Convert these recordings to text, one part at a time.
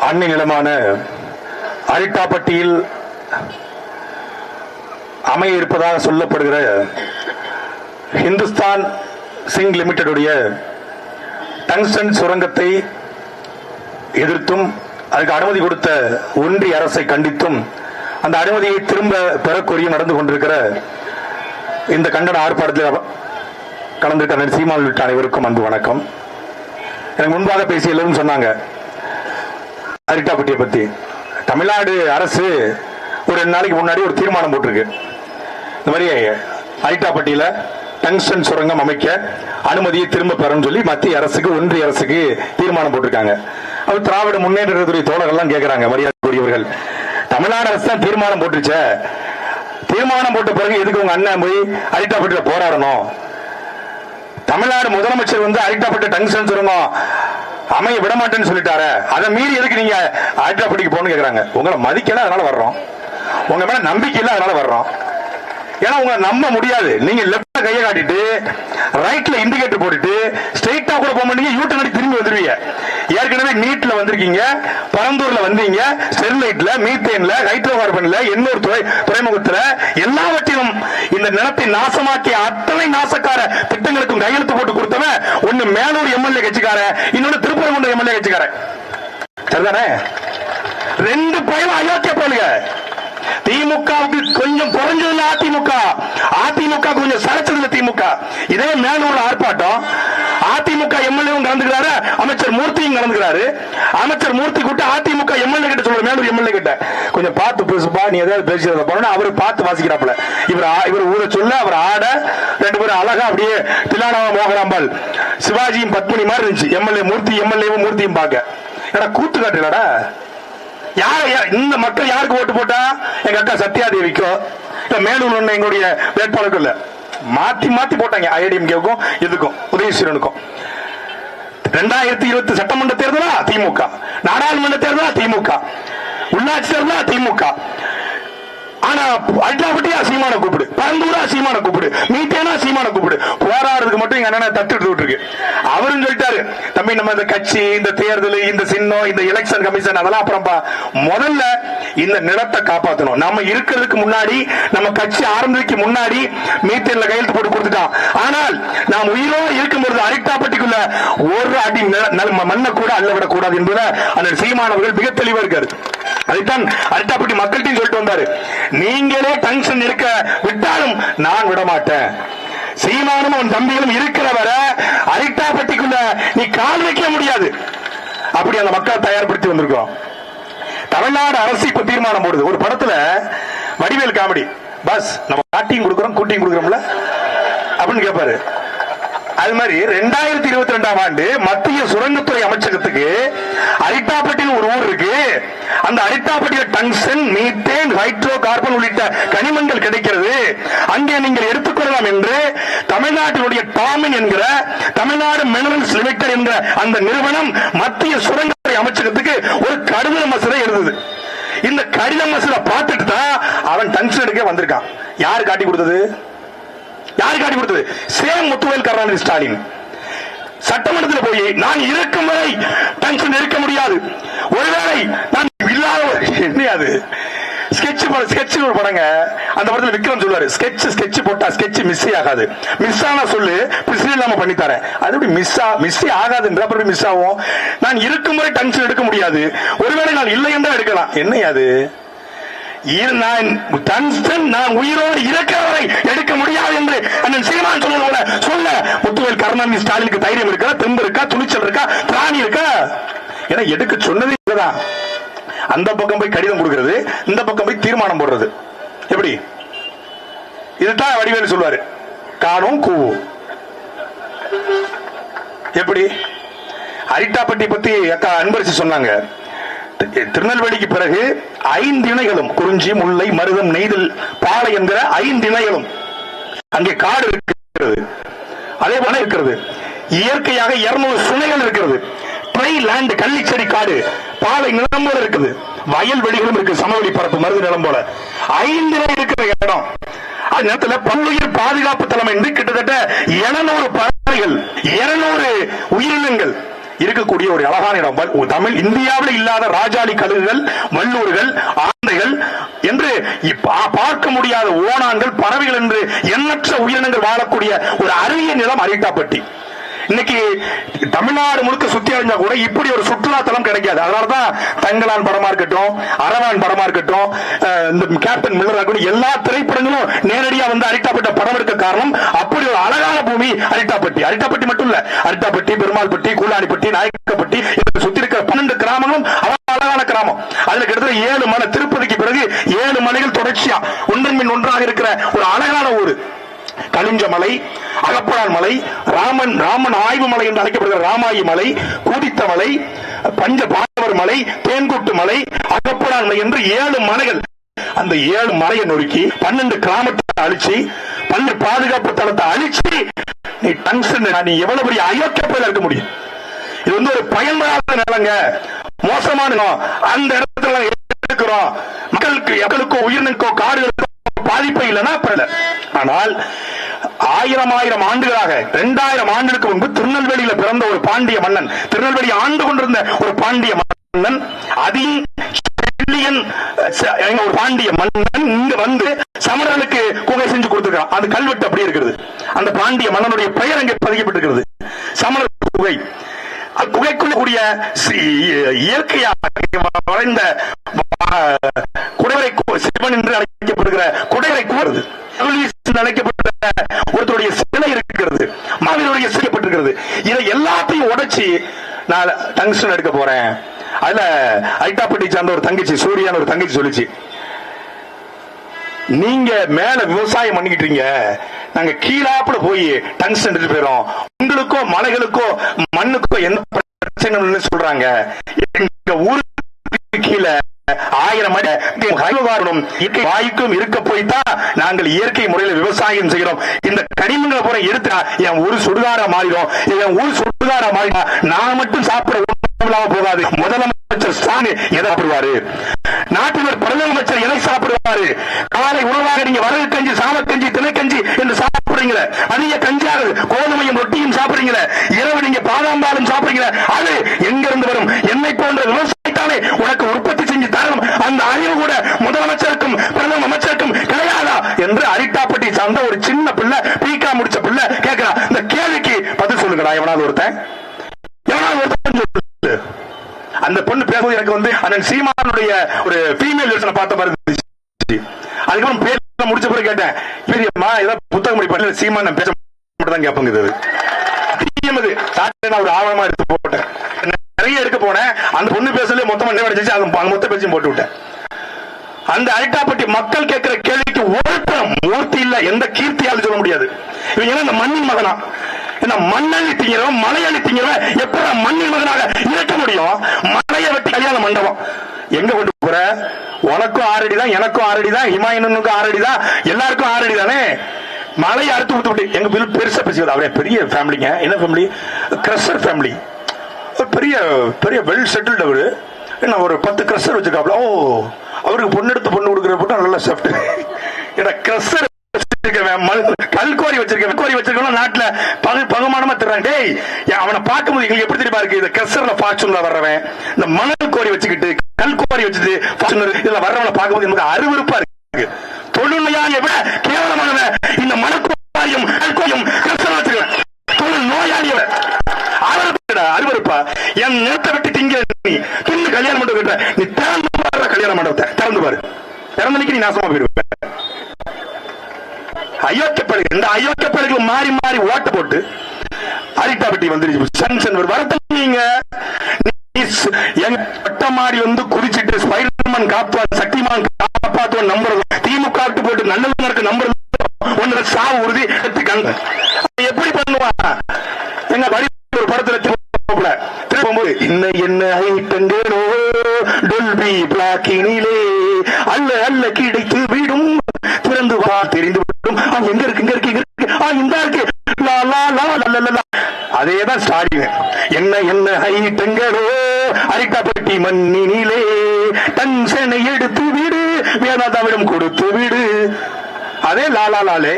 அன்னை நிலமான அரிட்டாப்பட்டியில் அமைய இருப்பதாக சொல்லப்படுகிற ஹிந்துஸ்தான் சிங் லிமிடெடுடைய டங்ஸ்டன் சுரங்கத்தை எதிர்த்தும் அதுக்கு அனுமதி கொடுத்த ஒன்றிய அரசை கண்டித்தும் அந்த அனுமதியை திரும்ப பெறக்கோரியும் நடந்து கொண்டிருக்கிற இந்த கண்டன ஆர்ப்பாட்டத்தில் கலந்திருக்கிற சீமான் உள்ளிட்ட அனைவருக்கும் அன்பு வணக்கம். எனக்கு முன்பாக பேசிய எல்லாரும் சொன்னாங்க அரிட்டாப்பட்டியை பத்தி. தமிழ்நாடு அரசு ஒரு 2 நாளைக்கு முன்னாடி ஒரு தீர்மானம் போட்டிருக்கு. இந்த மாதிரி அரிட்டாப்பட்டியில டங்ஸ்டன் சுரங்கம் அமைக்க அனுமதியை திரும்ப பெறணும் சொல்லி மத்திய அரசுக்கு ஒன்றிய அரசுக்கு தீர்மானம் போட்டிருக்காங்க. அவர் திராவிட முன்னேற்றத்துறை தோழர்கள் கேட்கிறாங்க, மரியாதைக்குரியவர்கள், தமிழ்நாடு அரசு தான் தீர்மானம் போட்டுச்ச, தீர்மானம் போட்ட பிறகு எதுக்கு உங்க அண்ணன் போய் அரிட்டாப்பட்டியில போராடணும்? தமிழ்நாடு முதலமைச்சர் வந்து அரிட்டாப்பட்டி டங்ஸ்டன் சுரங்கம் அமைய விடமாட்டேன்னு சொல்லிட்டாரு, அதை மீறி எதுக்கு நீங்க அரிட்டாப்பட்டிக்கு போகணும்னு கேட்கறாங்க. உங்களை மதிக்கல அதனால வர்றோம், உங்க மேல நம்பிக்கை இல்ல அதனால வர்றோம். ஏன்னா உங்களை நம்ப முடியாது. நீங்க லெப்ட்ல கையை காட்டிட்டு ரைட்ல இண்டிகேட்டர் போட்டுட்டு ஸ்ட்ரைட்டா கூட போக மாட்டீங்க, யூட்டர்ன் அடி திரும்பி வந்துருவீங்க. ஏற்கனவே நீட்ல வந்திருக்கீங்க, பரந்தூர்ல வந்தீங்க, ஸ்டெர்லைட்ல, மீத்தேன்ல, ஹைட்ரோ கார்பன்ல, இன்னொரு துறைமுகத்துல எல்லாவற்றிலும் இந்த நிலத்தை நாசமாக்கிய அத்தனை நாசக்கார திட்டங்களுக்கும் கையெழுத்து போட்டு கொடுத்தவன் ஒன்னு மேலூர் எம்எல்ஏ கட்சிக்கார, இன்னொன்னு திருப்பரங்குன்றம் எம்எல்ஏ கட்சிக்கார. சரிதானே? 2 பயம் அயோக்கிய போலுங்க. திமுகவுக்கு கொஞ்சம் குறைஞ்சதுல அதிமுக கொஞ்சம் சரச்சதுல திமுக. இதே மேலூர் ஆர்ப்பாட்டம் அதிமுக எம்எல்ஏவும் கலந்துக்கிறாரு, அமைச்சர் மூர்த்தியும் கலந்துக்கிறாரு. அமைச்சர் மூர்த்தி கூட்ட அதிமுக எம்எல்ஏ கிட்ட சொல்ற, மேலூர் எம்எல்ஏ கிட்ட கொஞ்சம் பார்த்து பேசுப்பா, நீ ஏதாவது பேசுறத போனா அவரு பார்த்து வாசிக்கிறாப்ல. இவர் ஊர சொல்ல அவர் ஆட 2 பேரும் அழகா அப்படியே திலானாவா மோகராம்பால் சிவாஜியும் பத்மினி மாதிரி இருந்துச்சு. எம்எல்ஏ மூர்த்தி எம்எல்ஏவும் மூர்த்தியும் பார்க்க. ஏடா கூத்து காட்டுலடா. இந்த மக்கள் யாருக்கு ஓட்டு போட்டா? எங்க அக்கா சத்யாதேவிக்கோ மேலூர் எங்களுடைய வேட்பாளர்கள் இல்ல, மாத்தி மாத்தி போட்டாங்க. ஐடிஎம்கேவுக்கும் இதுக்கும் உதயசூரனுக்கும். 2020 சட்டமன்ற தேர்தலா திமுக, நாடாளுமன்ற தேர்தலா திமுக, உள்ளாட்சி தேர்தலா திமுக. ஆனா அரிட்டாப்பட்டியா சீமான கூப்பிடு, பரந்தூரா சீமான கூப்பிடு, மீட்டேனா சீமான கூப்பிடு. போராடுறதுக்கு மட்டும் எங்க அண்ணன் தட்டு எடுத்து விட்டுருக்கு. அவரும் சொல்லிட்டாரு, தம்பி நம்ம இந்த கட்சி, இந்த தேர்தல், இந்த சின்னம், இந்த எலெக்ஷன் கமிஷன் அதெல்லாம் அப்புறம்பா, முதல்ல இந்த நிலத்தை காப்பாற்றணும். நம்ம இருக்கிறதுக்கு முன்னாடி, நம்ம கட்சி ஆரம்பிக்கு முன்னாடி மீட்டேன்ல கையெழுத்து போட்டு கொடுத்துட்டான். ஆனால் நாம் உயிரோடு இருக்கும்போது அரிட்டாப்பட்டிக்குள்ள ஒரு அடி மண்ணை கூட அள்ளவிடக் கூடாது என்பதை அந்த சீமானவர்கள் மிக தெளிவா இருக்காரு. அதைத்தான் அரிட்டாப்பட்டி மக்கள்கிட்ட சொல்லிட்டு வந்தாரு. நீங்களே டங்ஸ்டன் இருக்க விட்டாலும் நான் விட மாட்டேன். சீமானும் அவன் தம்பிகளும் இருக்கிறவரை அரிட்டாப்பட்டிக்குள்ள நீ கால் வைக்க முடியாது. அப்படி அந்த மக்களை தயார்படுத்தி வந்திருக்கோம். தமிழ்நாடு அரசு இப்ப தீர்மானம் போடுது. ஒரு படத்துல வடிவேல் காமெடி, பஸ் நம்ம காட்டியும் கொடுக்கிறோம் கூட்டியும் கொடுக்கிறோம்ல அப்படின்னு கேட்பாரு. அது மாதிரி 2022ஆம் ஆண்டு மத்திய சுரங்கத்துறை அமைச்சகத்துக்கு அரிட்டாப்பட்டியில் ஒரு ஊர் இருக்கு. அந்த அரிட்டாப்பட்டியில் டங்ஸ்டன், மீத்தேன், ஹைட்ரோ கார்பன் உள்ளிட்ட கனிமங்கள் கிடைக்கிறது. அங்கே நீங்கள் எடுத்துக்கொள்ளலாம் என்று தமிழ்நாட்டினுடைய டாமின் என்கிற தமிழ்நாடு மினரல்ஸ் லிமிடெட் என்கிற அந்த நிறுவனம் மத்திய சுரங்கத்துறை அமைச்சகத்துக்கு ஒரு கடித மசூரை எழுதுது. இந்த கடித மசூரை பார்த்துட்டு தான் அவன் டங்ஸ்டன் எடுக்க வந்திருக்கான். யார் காட்டி கொடுத்தது? சேம் முத்துவேல் கருணாநிதி ஸ்டாலின் சட்டமன்றத்தில் போய் நான் இருக்கும் வரை டங்ஸ்டன் இருக்க முடியாது, ஒருவேளை நான் இல்லாத என்னையாது ஸ்கெட்ச் ஒரு படங்க. அந்த படத்தில் விக்ரம் சொல்லுவாரு, ஸ்கெட்ச் போட்டா ஸ்கெட்ச் மிஸ் ஆகாது, மிஸ் ஆனா சொல்லு மிஸ் இல்லாம பண்ணி தரேன். அது எப்படி மிஸ் ஆகாதுன்ற அப்புறம் மிஸ் ஆகும். நான் இருக்கும் வரை டங்ஸ்டன் எடுக்க முடியாது, ஒருவேளை நான் இல்லை என்றால் எடுக்கலாம். என்னையாது நான் உயிரோடு இருக்கிறவரை எடுக்க முடியாது என்று அண்ணன் சீமான் சொன்னது போல சொல்ல முத்துவேல் கருணாநிதி ஸ்டாலினுக்கு தைரியம் இருக்கா, தெம்பு இருக்கா, துணிச்சல் இருக்கா, திராணி இருக்கா? ஏன்னா எடுக்க சொன்னதே இதுதான். அந்த பக்கம் போய் கடிதம் கொடுக்கிறது, இந்த பக்கம் போய் தீர்மானம் போடுறது. எப்படி? இதுதான் வடிவேலு சொல்வாரு, காணும் கூவும். எப்படி? அரிட்டாப்பட்டி பத்தி அக்கா அன்பரசி சொன்னாங்க. திருநெல்வேலிக்கு பிறகு 5 இணைகளும், குறிஞ்சி, முல்லை, மருதம், நெய்தல், பாலை என்கிற 5 இணைகளும் அங்கே காடு இருக்கிறது. அதே போல இருக்கிறது இயற்கையாக 200 சுனைகள் இருக்கிறது. ட்ரை லேண்ட், கள்ளிச்செடி காடு, பாலை நிலம் போல இருக்குது, வயல்வெளிகளும் இருக்கு, சமவெளி பரப்பு, மருது நிலம் போல 5 இணை இருக்கிற இடம். அந்த நேரத்தில் பல்லுயிர் பாதுகாப்பு தளம் என்று கிட்டத்தட்ட 700 பறவைகள், 200 உயிரினங்கள், இருக்கக்கூடிய ஒரு அழகான இடம். தமிழ் இந்தியாவில் இல்லாத ராஜாளி கழுகுகள், வல்லூர்கள், ஆந்தைகள் என்று பார்க்க முடியாத ஓணான்கள், பறவைகள் என்று எண்ணற்ற உயிரினங்கள் வாழக்கூடிய ஒரு அரிய நிலம் அரிட்டாப்பட்டி. இன்னைக்கு தமிழ்நாடு முழுக்க சுத்தி அடைஞ்சா கூட இப்படி ஒரு சுற்றுலா தலம் கிடைக்காது. அதனாலதான் தங்கலான் படமா இருக்கட்டும், அரவான் படமா இருக்கட்டும், இந்த கேப்டன் மில்லர் இருக்கட்டும், எல்லா திரைப்படங்களும் நேரடியா வந்து அரிட்டாப்பட்ட படம் எடுக்க காரணம் அப்படி ஒரு அழகான பூமி அரிட்டாப்பட்டி. அரிட்டாப்பட்டி மட்டும் இல்ல, அரிட்டாப்பட்டி, பெருமாள்பட்டி, கூலானிப்பட்டி, நாயக்கப்பட்டி, சுத்தி இருக்கிற 12 கிராமங்களும் அழகான கிராமம். அதுல கிட்டத்தட்ட 7 மலை, திருப்பதிக்கு பிறகு 7 மலைகள் தொடர்ச்சியா ஒன்றன் பின் ஒன்றாக இருக்கிற ஒரு அழகான ஊர். கலிஞ்ச மலை, அகப்படான் மலை, ராமன் ஆய்வு மலை என்று அழைக்கப்படுகிற ராமாயி மலை, கூதித்த மலை, பஞ்ச பாண்டவர் மலை, தேன்கூட்டு மலை, அகப்படான் மலை என்று 7 மலைகள். அந்த 7 மலையை நொறுக்கி 12 கிராமத்தை அழிச்சு, 12 பாதுகாப்பு தளத்தை அழிச்சு நீ எவ்வளவு பெரிய அயோக்கிய இருக்க முடியும்? இது வந்து ஒரு பயன்படாத நிலங்க, மோசமான அந்த இடத்துல இருக்கிறோம். மக்களுக்கோ உயிரினக்கோ காடுகளுக்கோ பாதிப்பு இல்லைன்னா பரல. ஆனால் 1000 ஆண்டுகளாக 2000 ஆண்டுகளுக்கு முன்பு திருநெல்வேலியில பிறந்த ஒரு பாண்டிய மன்னன், திருநெல்வேலி ஆண்டு கொண்டிருந்த ஒரு பாண்டிய மன்னன், ஒரு பாண்டிய மன்னன் இங்க வந்து சமணர்களுக்கு குகை செஞ்சு கொடுத்திருக்கான். அந்த கல்வெட்டு அப்படி இருக்கிறது. அந்த பாண்டிய மன்னனுடைய பெயர் அங்கே பதிக்கப்பட்டிருக்கிறது, சமணர் குகை. குகைக்குள்ள கூடிய இயற்கையாக வளைந்த குடைவரை சிவன் என்று அழைக்கப்படுகிற குடைவரை கூறுது, அழைக்கப்படுகிற ஒருத்தருடைய சிலை இருக்கிறது, மாவீரருடைய செய்யப்பட்டிருக்கிறது. இதை எல்லாத்தையும் உடைச்சி நான் டங்ஸ்டன் எடுக்க போறேன். அதுல ஐட்டாப்பட்டி சார்ந்த ஒரு தங்கச்சி, சூரியான ஒரு தங்கச்சி சொல்லிச்சு, நீங்க மேல விவசாயம் பண்ணிக்கிட்டீங்க, நாங்க கீழாப்புல போய் டங்ஸ்டன் எடுத்து போயிடும், உங்களுக்கோ மலைகளுக்கோ மண்ணுக்கோ எந்த பிரச்சனை சொல்றாங்க. எங்க ஊருக்கு கீழே 1000 அடி வாய்க்கும் இருக்க போய்தான் நாங்கள் இயற்கை முறையில் விவசாயம் செய்கிறோம். இந்த கனிமங்களை போற எடுத்தா என் ஊர் சுடுகாரா மாறிடும். என் ஊர் சுடுகாரா மாறினா நான் மட்டும் சாப்பிட போகாது. முதலமைச்சர் ஸ்டாலின் எதை சாப்பிடுவாரு? நாட்டினர் பிரதமர் எதை சாப்பிடுவாரு? காலை உணவாக நீங்க வரகு கஞ்சி, சாமக்கஞ்சி, திணைக்கஞ்சி என்று சாப்பிடுறீங்களே, அதிக கஞ்சியாக கோதுமையும் ரொட்டியும் சாப்பிடுறீங்களே, இரவு நீங்க பாதாம்பாலும் சாப்பிடுறீங்களே, அது எங்க இருந்து வரும்? என்னை போன்ற விவசாயத்தாலே உனக்கு உற்பத்தி செஞ்சு தரணும். அந்த அறிவு கூட முதலமைச்சருக்கும் பிரதம அமைச்சருக்கும் கிடையாதா என்று அரிட்டாப்பட்டி சார்ந்த ஒரு சின்ன பிள்ளை, பீக்கா முடிச்ச பிள்ளை கேட்கிறா. இந்த கேள்விக்கு பதில் சொல்லுங்கடா. எவனாவது ஒருத்தன் அந்த பொண்ணு பேசுவது எனக்கு வந்து அண்ணன் சீமானுடைய ஒரு ஃபீமேல் வெர்ஷனை பார்த்த மாதிரி இருந்துச்சு. அதுக்கப்புறம் பேச முடிச்ச பிறகு கேட்டேன், பெரியம்மா ஏதாவது புத்தகம் படிப்பா? சீமான் பேச மட்டும் தான் கேட்பங்க. ஒரு ஆவணமா எடுத்து போட்டேன், நிறைய எடுக்க போனேன். அந்த பொண்ணு பேசல மொத்தமா நிறைவேறிச்சு, அது மொத்த பேச்சையும் போட்டு விட்டேன். அந்த அரிட்டாப்பட்டி மக்கள் கேட்கிற கேள்விக்கு ஒருத்தம் மூர்த்தி இல்ல, எந்த கீர்த்தியாலும் சொல்ல முடியாது. இவங்க இந்த மண்ணின் மகனா, மண்ணள்ளி திங்கிறவன், மலையள்ளி திங்கிறவன் எப்ப மண்ணின் மகனாக இருக்க முடியும்? மலையை வெட்டி கல்யாண மண்டபம் எங்க கொண்டு போற? உனக்கும் 6 அடி தான், எனக்கும் 6 அடி தான், ஹிமாயனுக்கும் 6 அடி தான், எல்லாருக்கும் 6 அடி தானே. மலையை அறுத்து விட்டு விட்டு எங்க வீடு பெருசா பேசுகிறது. அவரே பெரிய ஃபேமிலிங்க. என்ன ஃபேமிலி? Crusher family. பெரிய பெரிய வெல் செட்டில்டு அவரு. என்ன ஒரு 10 கிரஷர் வச்சிருக்காப்ல. ஓ, அவருக்கு பொண்ணு எடுத்து பொண்ணு கொடுக்குற போட்டா நல்ல செஃப்ட். ஏன்னா கிரஷர் கல்கோரி வச்சிருக்க நாட்டுல பகுமானமா தர்றாங்க. அவனை பார்க்கும்போது எங்களுக்கு எப்படி தெரியுமா இருக்கு? இந்த கிரஷர்ல ஃபார்ச்சூன்ல வர்றவன், இந்த மணல் கோரி வச்சுக்கிட்டு கல்கோரி வச்சுட்டு இதுல வர்றவனை பார்க்கும்போது எனக்கு அருவருப்பா இருக்கு. தொழுநோயாளியை விட கேவலமானவன் இந்த மணக்கோரியும் கல்கோரியும் கிரஷர் வச்சிருக்கேன். தொழில் நோயாளியோட அருவருப்பா. என் நிலத்தை விட்டு திங்க நீ தின்னு கல்யாணம் மண்டபம், நீ திறந்து பாரு, கல்யாண மண்டபத்தை திறந்து பாரு. திறந்து நீ நாசமா போயிடுவேன். அயோக்கியப்படுகள், இந்த அயோக்கியப்படுகள் மாறி மாறி ஓட்டு போட்டு அரிட்டாப்பட்டி வந்துருச்சு. வரத்தீங்க மாறி வந்து குறிச்சிட்டு ஸ்பைடர்மேன் காப்பான், சக்திமான் காப்பாத்துவன் நம்புறது, திமுக போட்டு நல்லது நம்புறது ஒன்னு சாவு உறுதி எடுத்து கண்ட எப்படி பண்ணுவா? எங்க வரி ஒரு படத்துல திரும்பும்போது என்ன ஐட்டங்களோ டொல்பி பிளாக்கினிலே அல்ல அல்ல கிடைத்து விடும், திறந்து வா தெரிந்து விடும். எங்க இருக்கு இங்க இருக்கு இங்க இருக்கு இந்த இருக்கு. அதேதான் ஸ்டாலின். என்ன ஐட்டங்களோ அரிட்டாப்பட்டி மண்ணினிலே டங்ஷனை எடுத்து விடு, வேதாதாவிடம் கொடுத்து விடு. அதே லாலா லாலே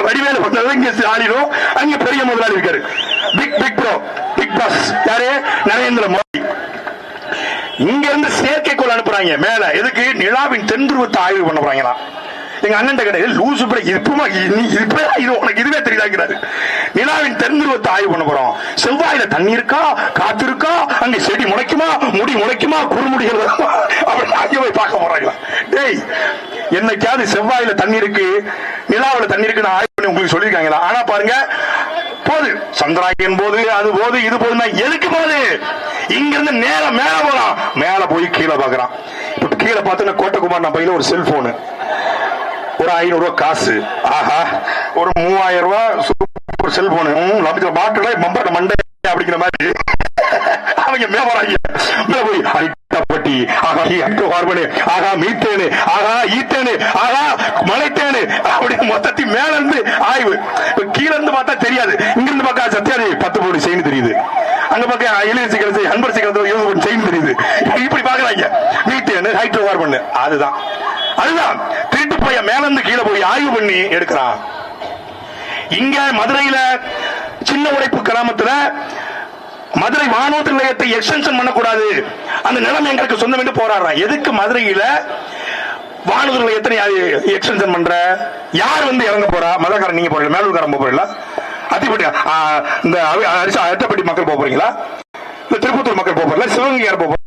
வடிவேல இங்க ஸ்டாலினோ, அங்க பெரிய முதலாளி இருக்காரு. பிக் ப்ரோ, பிக் பஸ் யாரு? நரேந்திர மோடி. இங்க இருந்து செயற்கைக்கோள் அனுப்புறாங்க மேல. எதுக்கு? நிலாவின் தென்துருவத்தை ஆய்வு பண்ண போறாங்களா? எங்க அண்ணன் கிடையாது லூசு பிள்ளை. இது உனக்கு இதுவே தெரியாதுங்கிறாரு. நிலாவின் தென்துருவத்தை ஆய்வு பண்ண போறோம். செவ்வாயில தண்ணி இருக்கா, காத்து இருக்கா, அங்க செடி முளைக்குமா, முடி முளைக்குமா, குறுமுடிகள் அப்படி அங்கே போய் பார்க்க போறாங்களா? டேய், என்னைக்காவது செவ்வாயில தண்ணி இருக்கு, நிலாவில தண்ணி இருக்குன்னு ஆய்வு பண்ணி உங்களுக்கு சொல்லியிருக்காங்களா? ஆனா பாருங்க, போது சந்திராயன் போது, அது போது, இது போதுன்னா எதுக்கு போகுது? இங்க இருந்து நேரம் மேல போலாம். மேல போய் கீழே பாக்குறான். இப்ப கீழே பார்த்தோன்னா கோட்டகுமார் பையில ஒரு செல்போனு, ஒரு 500 ரூபாய் காசு, ஆஹா ஒரு 3000 ரூபாய் செல்போனு, பாட்டுல மம்பட்ட மண்டை அப்படிங்கிற மாதிரி அவங்க மேவராங்க. மேல போய் அரிட்டாப்பட்டி, ஆகா ஹார்மோனு, ஆகா மீத்தேனு, ஆகா ஈத்தேனு, ஆகா மலைத்தேனு, அப்படி மொத்தத்தையும் மேல இருந்து ஆய்வு. கீழே இருந்து பார்த்தா தெரியாது. இங்க இருந்து பார்த்தா சத்தியாதி 10 கோடி செயின் தெரியுது. அங்க பக்கம் எலிசி கிடச்சி அன்பர் சீக்கிரத்தில் 20 கோடி செயின் தெரியுது. இப்படி பாக்குறாங்க. மீத்தேனு, ஹைட்ரோ கார்பன், அதுதான் திருட்டு போய் மேல இருந்து கீழே போய் ஆய்வு பண்ணி எடுக்கிறான். இங்க மதுரையில சின்ன உடைப்பு கிராமத்துல மதுரை வானூர்தி நிலையத்தை எக்ஸ்டென்ஷன் பண்ணக்கூடாது, அந்த நிலம் எங்களுக்கு சொந்தம் என்று போராடுறான். எதுக்கு மதுரையில வானூர்தி நிலையத்தை எக்ஸ்டென்ஷன் பண்ற? யார் வந்து இறங்க போறா? மதக்காரன் நீங்க போறீங்க, மேலூர்காரன் போறீங்களா? அத்திப்பட்டி இந்த அட்டப்பட்டி மக்கள் போறீங்களா? இல்ல திருப்பத்தூர் மக்கள் போறீங்களா? சிவகங்கை யார் போற?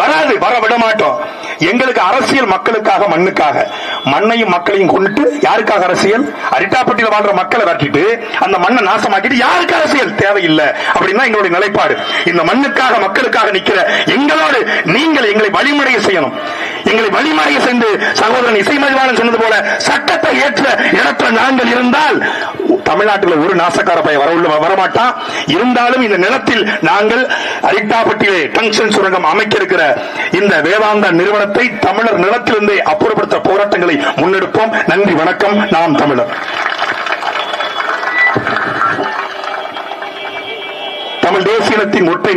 வராது, வர விட மாட்டோம். எங்களுக்கு அரசியல் மக்களுக்காக, மண்ணுக்காக. மண்ணையும் மக்களையும் கொண்டுட்டு யாருக்காக அரசியல்? அரிட்டாப்பட்டியில் வாழ்ற மக்களை விரட்டிட்டு அந்த மண்ணை நாசமாக்கிட்டு யாருக்கு அரசியல் தேவையில்லை அப்படின்னா எங்களுடைய நிலைப்பாடு. இந்த மண்ணுக்காக மக்களுக்காக நிக்கிற எங்களோடு நீங்கள் எங்களை வழிமுறைய செய்யணும். எங்களை வழிமுறைய செய்து சகோதரன் இசைமதிவாளன் சொன்னது போல சட்டத்தை ஏற்ற இடத்துல நாங்கள் இருந்தால் தமிழ்நாட்டில் ஒரு நாசக்கார பைய வரமாட்டான். இருந்தாலும் இந்த நிலத்தில் நாங்கள் அரிட்டாப்பட்டியிலே டங்ஸ்டன் சுரங்கம் அமைக்க இருக்கிற இந்த வேதாந்தா நிறுவனத்தை தமிழர் நிலத்திலிருந்தே அப்புறப்படுத்த போராட்டங்களை முன்னெடுப்போம். நன்றி, வணக்கம். நாம் தமிழர். தமிழ் தேசியத்தின் ஒற்றை